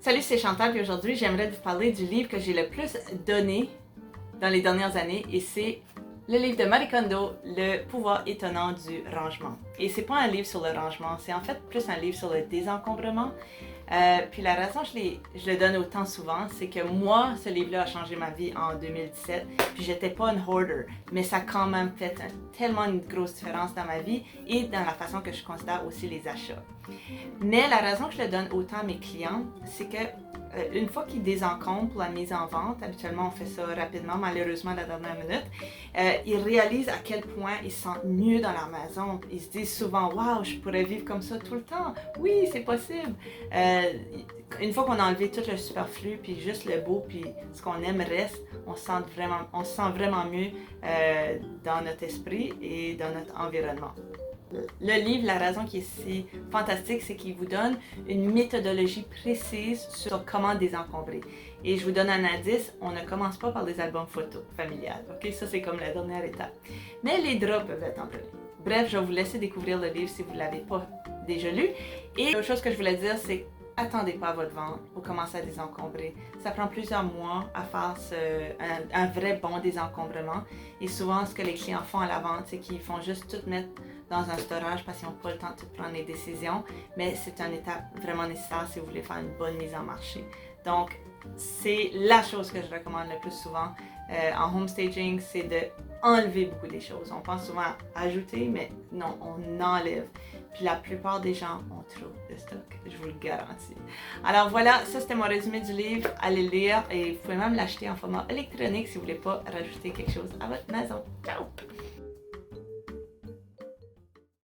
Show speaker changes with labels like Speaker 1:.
Speaker 1: Salut, c'est Chantal, puis aujourd'hui, j'aimerais vous parler du livre que j'ai le plus donné dans les dernières années, et c'est le livre de Marie Kondo, Le pouvoir étonnant du rangement. Et c'est pas un livre sur le rangement, c'est en fait plus un livre sur le désencombrement. Puis la raison que je le donne autant souvent, c'est que moi, ce livre-là a changé ma vie en 2017. Puis j'étais pas une hoarder, mais ça a quand même fait tellement une grosse différence dans ma vie et dans la façon que je considère aussi les achats. Mais la raison que je le donne autant à mes clients, c'est que une fois qu'ils désencombrent pour la mise en vente, habituellement on fait ça rapidement, malheureusement à la dernière minute, ils réalisent à quel point ils se sentent mieux dans leur maison. Ils se disent souvent « Wow, je pourrais vivre comme ça tout le temps. Oui, c'est possible. » Une fois qu'on a enlevé tout le superflu, puis juste le beau, puis ce qu'on aime reste, on se sent vraiment mieux dans notre esprit et dans notre environnement. Le livre, la raison qui est si fantastique, c'est qu'il vous donne une méthodologie précise sur comment désencombrer. Et je vous donne un indice, on ne commence pas par des albums photos familiales, ok? Ça, c'est comme la dernière étape. Mais les draps peuvent être employés. Bref, je vais vous laisser découvrir le livre si vous ne l'avez pas déjà lu. Et l'autre chose que je voulais dire, c'est attendez pas à votre vente pour commencer à désencombrer. Ça prend plusieurs mois à faire un vrai bon désencombrement. Et souvent, ce que les clients font à la vente, c'est qu'ils font juste tout mettre dans un storage parce qu'ils n'ont pas le temps de tout prendre les décisions. Mais c'est une étape vraiment nécessaire si vous voulez faire une bonne mise en marché. Donc, c'est la chose que je recommande le plus souvent en home staging, c'est de enlever beaucoup des choses. On pense souvent à ajouter, mais non, on enlève. Puis la plupart des gens ont trop de stock, je vous le garantis. Alors voilà, ça c'était mon résumé du livre. Allez le lire et vous pouvez même l'acheter en format électronique si vous ne voulez pas rajouter quelque chose à votre maison. Ciao!